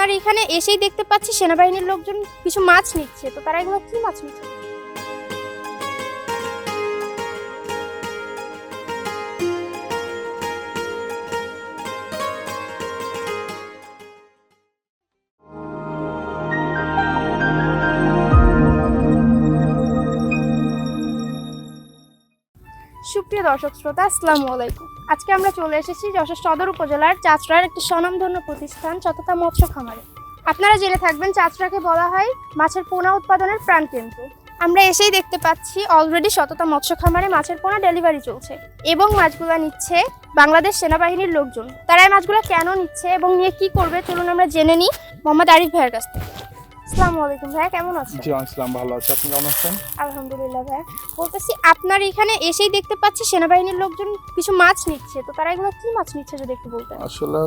আপনার এখানে এসেই দেখতে পাচ্ছি সেনাবাহিনীর লোকজন কিছু মাছ নিচ্ছে, তো তারা এগুলো কি মাছ নিচ্ছে? সুপ্রিয় দর্শক শ্রোতা, আসসালামু আলাইকুম। আজকে আমরা চলে এসেছি যশোর সদর উপজেলার চাচড়ার একটি স্বনামধন্য প্রতিষ্ঠান সততা মৎস্য খামারে। আপনারা জেনে থাকবেন চাচড়াকে বলা হয় মাছের পোনা উৎপাদনের প্রাণকেন্দ্র। আমরা এসেই দেখতে পাচ্ছি অলরেডি সততা মৎস্য খামারে মাছের পোনা ডেলিভারি চলছে এবং মাছগুলো নিচ্ছে বাংলাদেশ সেনাবাহিনীর লোকজন। তারা এই মাছগুলো কেন নিচ্ছে এবং নিয়ে কি করবে চলুন আমরা জেনে নিই মোহাম্মদ আরিফ ভাইয়ের কাছ থেকে। আসসালামু আলাইকুম ভাইয়া, কেমন আছেন? জি আসসালাম, ভালো আছি। আপনি কেমন আছেন? আলহামদুলিল্লাহ ভাইয়া। বলতেছি আপনার এখানে এসেই দেখতে পাচ্ছি সেনাবাহিনীর লোকজন কিছু মাছ নিচ্ছে, তো তারা এগুলো কি মাছ নিচ্ছে যদি একটু বলতেন। আসলে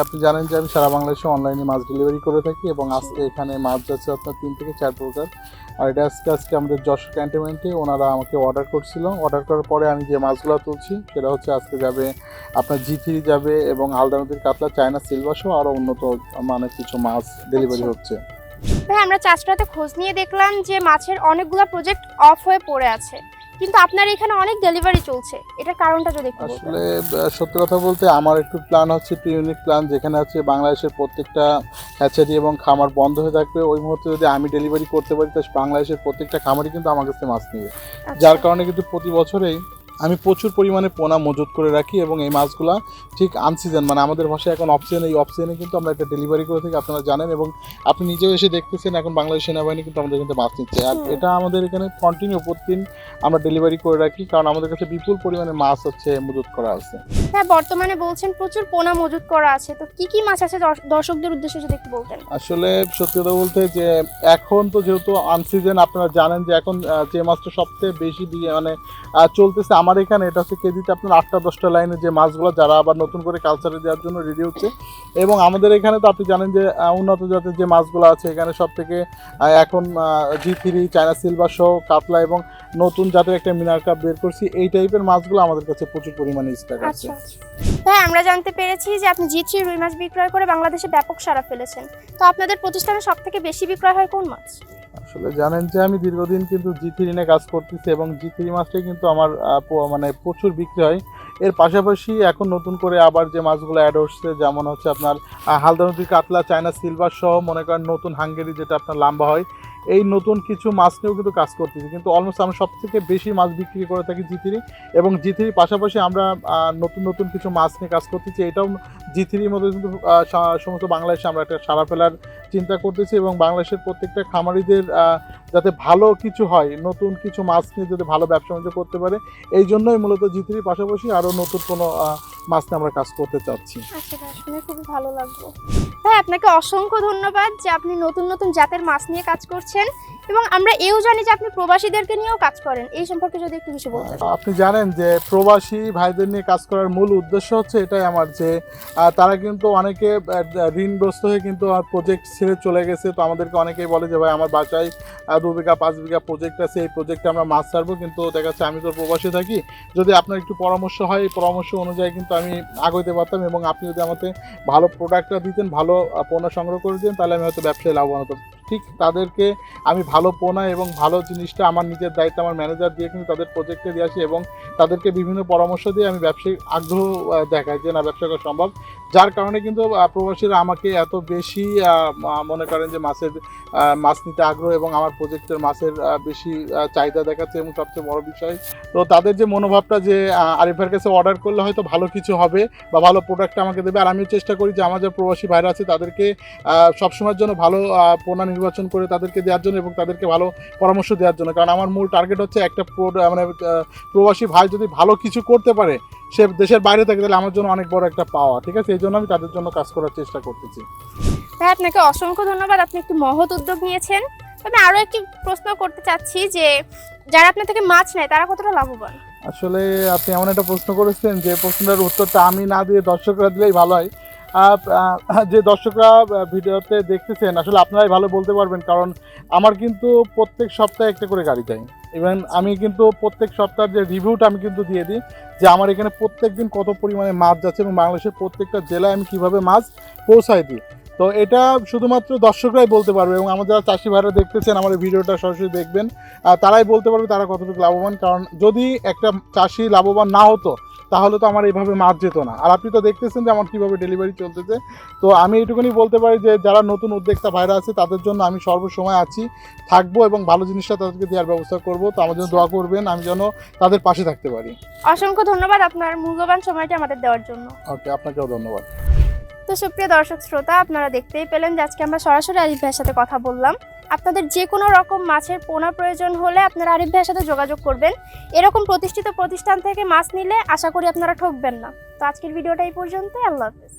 আপনি জানেন যে আমি সারা বাংলাদেশে অনলাইনে মাছ ডেলিভারি করে থাকি এবং আজকে এখানে মাছ যাচ্ছে আপনার 3 থেকে 4 প্রকার। আর এটা আজকে আমাদের যশোর ক্যান্টনমেন্টে ওনারা আমাকে অর্ডার করছিল। অর্ডার করার পরে আমি যে মাছগুলো তুলছি সেটা হচ্ছে আজকে যাবে আপনার G3 যাবে এবং হালদা নদীর কাতলা, চায়না সিলভার সহ আরও উন্নত মানে কিছু মাছ ডেলিভারি হচ্ছে। ভাই আমরা চাচড়াতে খোঁজ নিয়ে দেখলাম যে মাছের অনেকগুলো প্রজেক্ট অফ হয়ে পড়ে আছে, কিন্তু আপনার এখানে অনেক ডেলিভারি চলছে, এটার কারণটা যদি একটু বলতেন। আসলে সত্যি কথা বলতে আমার একটু প্ল্যান হচ্ছে, একটু ইউনিক প্ল্যান, যেখানে হচ্ছে বাংলাদেশের প্রত্যেকটা হ্যাচারি এবং খামার বন্ধ হয়ে থাকবে। ওই মুহূর্তে যদি আমি ডেলিভারি করতে পারি তো বাংলাদেশের প্রত্যেকটা খামারই কিন্তু আমার কাছে মাছ নেবে। যার কারণে কিন্তু প্রতি বছরেই আমি প্রচুর পরিমাণে পোনা মজুত করে রাখি এবং এই মাছগুলা ঠিক আনসিজন মানে আমাদের ভাষায় এখন অফসিজন, এই অফসিজনে কিন্তু আমরা একটা ডেলিভারি করে থাকি, আপনারা জানেন। এবং আপনি নিজেও এসে দেখতেছেন এখন বাংলাদেশ সেনাবাহিনী কিন্তু আমাদের কিন্তু মাছ নিচ্ছে। আর এটা আমাদের এখানে কন্টিনিউ প্রতিদিন আমরা ডেলিভারি করে রাখি, কারণ আমাদের কাছে বিপুল পরিমাণে মাছ হচ্ছে মজুত করা আছে। হ্যাঁ, বর্তমানে বলছেন প্রচুর পোনা মজুত করা আছে, তো কি কি মাছ আছে দর্শকদের উদ্দেশ্যে যদি একটু বলতেন। আসলে সত্যি কথা বলতে যে এখন তো যেহেতু আনসিজন, আপনারা জানেন যে এখন যে মাছটা সবচেয়ে বেশি মানে চলতেছে আমার এখানে, এটা হচ্ছে কেজিতে আপনার 8টা-10টা লাইনের যে মাছগুলো যারা আবার নতুন করে কালচারে দেওয়ার জন্য রেডি হচ্ছে। এবং আমাদের এখানে তো আপনি জানেন যে উন্নত জাতের যে মাছগুলো আছে এখানে সব থেকে এখন G3, চায়না সিলভার সহ কাতলা এবং নতুন জাতের একটা মিনার কাপ বের করছি। এই টাইপের মাছগুলো আমাদের কাছে প্রচুর পরিমাণে স্টক আছে। হ্যাঁ, আমরা জানতে পেরেছি যে আপনি G3 রুই মাছ বিক্রয় করে বাংলাদেশে ব্যাপক সাড়া ফেলেছেন, তো আপনাদের প্রতিষ্ঠানে সব থেকে বেশি বিক্রয় হয় কোন মাছ? আসলে জানেন যে আমি দীর্ঘদিন কিন্তু G3 নিয়ে কাজ করতেছি এবং G3 মাছটাই কিন্তু আমার মানে প্রচুর বিক্রি হয়। এর পাশাপাশি এখন নতুন করে আবার যে মাছগুলো অ্যাড হচ্ছে, যেমন হচ্ছে আপনার হালদা নদীর কাতলা, চায়না সিলভার সহ মনে করেন নতুন হাঙ্গেরি যেটা আপনার লম্বা হয়, এই নতুন কিছু মাছ নিয়েও কিন্তু কাজ করতেছি। কিন্তু অলমোস্ট আমরা সব থেকে বেশি মাছ বিক্রি করে থাকি G3 এবং G3 পাশাপাশি আমরা নতুন নতুন কিছু মাছ নিয়ে কাজ করতেছি। এটাও G3-র মধ্যে কিন্তু সমস্ত বাংলাদেশে আমরা একটা সাড়া ফেলার চিন্তা করতেছি এবং বাংলাদেশের প্রত্যেকটা খামারিদের যাতে ভালো কিছু হয়, নতুন কিছু মাছ নিয়ে যাতে ভালো ব্যবসা বাণিজ্য করতে পারে, এই জন্যই মূলত G3-র পাশাপাশি আরও নতুন কোনো মাছ নিয়ে আমরা কাজ করতে চাচ্ছি। আচ্ছা, শুনে খুবই ভালো লাগলো। ভাই আপনাকে অসংখ্য ধন্যবাদ যে আপনি নতুন নতুন জাতের মাছ নিয়ে কাজ করছেন এবং আমরা এও জানি যে আপনি প্রবাসীদেরকে নিয়েও কাজ করেন, এই সম্পর্কে যদি একটু কিছু বলতেন। আপনি জানেন যে প্রবাসী ভাইদের নিয়ে কাজ করার মূল উদ্দেশ্য হচ্ছে এটাই আমার, যে তারা কিন্তু অনেকে ঋণগ্রস্ত হয়ে কিন্তু প্রজেক্ট ছেড়ে চলে গেছে। তো আমাদেরকে অনেকেই বলে যে ভাই আমার বাসায় 2 বিঘা 5 বিঘা প্রজেক্ট আছে, এই প্রজেক্টে আমরা মাছ ছাড়বো, কিন্তু দেখা যাচ্ছে আমি তো প্রবাসী থাকি, যদি আপনার একটু পরামর্শ হয় এই পরামর্শ অনুযায়ী কিন্তু আমি আগাইতে পারতাম এবং আপনি যদি আমাকে ভালো প্রোডাক্টটা দিতেন, ভালো পণ্য সংগ্রহ করে দিতেন, তাহলে আমি হয়তো ব্যবসায় লাভবান হতাম। ঠিক তাদেরকে আমি ভালো পোনা এবং ভালো জিনিসটা আমার নিজের দায়িত্ব আমার ম্যানেজার দিয়ে কিন্তু তাদের প্রজেক্টে দিয়ে আসি এবং তাদেরকে বিভিন্ন পরামর্শ দিয়ে আমি ব্যবসায়িক আগ্রহ দেখাই যে না, ব্যবসা করা সম্ভব। যার কারণে কিন্তু প্রবাসীরা আমাকে এত বেশি মনে করেন যে মাছ নিতে আগ্রহ এবং আমার প্রজেক্টের মাছের বেশি চাহিদা দেখাচ্ছে। এবং সবচেয়ে বড় বিষয় তো তাদের যে মনোভাবটা যে আরিফের কাছে অর্ডার করলে হয়তো ভালো কিছু হবে বা ভালো প্রোডাক্ট আমাকে দেবে। আর আমিও চেষ্টা করি যে আমার যে প্রবাসী ভাইরা আছে তাদেরকে সবসময়ের জন্য ভালো পোনা নির্বাচন করে তাদেরকে দেওয়ার জন্য এবং তাদেরকে ভালো পরামর্শ দেওয়ার জন্য। কারণ আমার মূল টার্গেট হচ্ছে একটা মানে প্রবাসী ভাই যদি ভালো কিছু করতে পারে, সে দেশের বাইরে থাকে, তাহলে আমার জন্য অনেক বড় একটা পাওয়া। ঠিক আছে, এই জন্য আমি তাদের জন্য কাজ করার চেষ্টা করতেছি। ভাই আপনাকে অসংখ্য ধন্যবাদ, আপনি একটি মহৎ উদ্যোগ নিয়েছেন। তবে আরও একটি প্রশ্ন করতে চাচ্ছি যে যারা আপনার থেকে মাছ নেয় তারা কতটা লাভবান? আসলে আপনি এমন একটা প্রশ্ন করেছেন যে প্রশ্নটার উত্তরটা আমি না দিয়ে দর্শকরা দিলেই ভালো হয়। যে দর্শকরা ভিডিওতে দেখতেছেন আসলে আপনারাই ভালো বলতে পারবেন, কারণ আমার কিন্তু প্রত্যেক সপ্তাহে একটা করে গাড়ি যায়। ইভেন আমি কিন্তু প্রত্যেক সপ্তাহের যে রিভিউটা আমি কিন্তু দিয়ে দিই যে আমার এখানে প্রত্যেক দিন কত পরিমাণে মাছ যাচ্ছে এবং বাংলাদেশের প্রত্যেকটা জেলায় আমি কীভাবে মাছ পৌঁছায় দিই। তো এটা শুধুমাত্র দর্শকরাই বলতে পারবে, এবং আমার যারা চাষি ভাইরা দেখতেছেন আমার এই ভিডিওটা সরাসরি দেখবেন, তারাই বলতে পারবে তারা কতটুকু লাভবান। কারণ যদি একটা চাষি লাভবান না হতো তাহলে তো আমার এইভাবে মাছ যেত না। আর আপনি তো দেখতেছেন যে আমার কীভাবে ডেলিভারি চলতেছে। তো আমি এইটুকুনি বলতে পারি যে যারা নতুন উদ্যোক্তা ভাইরা আছে তাদের জন্য আমি সর্বসময় আছি, থাকবো, এবং ভালো জিনিসটা তাদেরকে দেওয়ার ব্যবস্থা করব। তো আমার জন্য দোয়া করবেন, আমি যেন তাদের পাশে থাকতে পারি। অসংখ্য ধন্যবাদ আপনার মূল্যবান সময়টা আমাদের দেওয়ার জন্য। ওকে, আপনাকেও ধন্যবাদ। তো সুপ্রিয় দর্শক শ্রোতা, আপনারা দেখতেই পেলেন যে আজকে আমরা সরাসরি আরিফ ভাইয়ের সাথে কথা বললাম। আপনাদের যে কোনো রকম মাছের পোনা প্রয়োজন হলে আপনারা আরিফ ভাইয়ের সাথে যোগাযোগ করবেন। এরকম প্রতিষ্ঠিত প্রতিষ্ঠান থেকে মাছ নিলে আশা করি আপনারা ঠকবেন না। তো আজকের ভিডিওটা এই পর্যন্তই। আল্লাহ হাফেজ।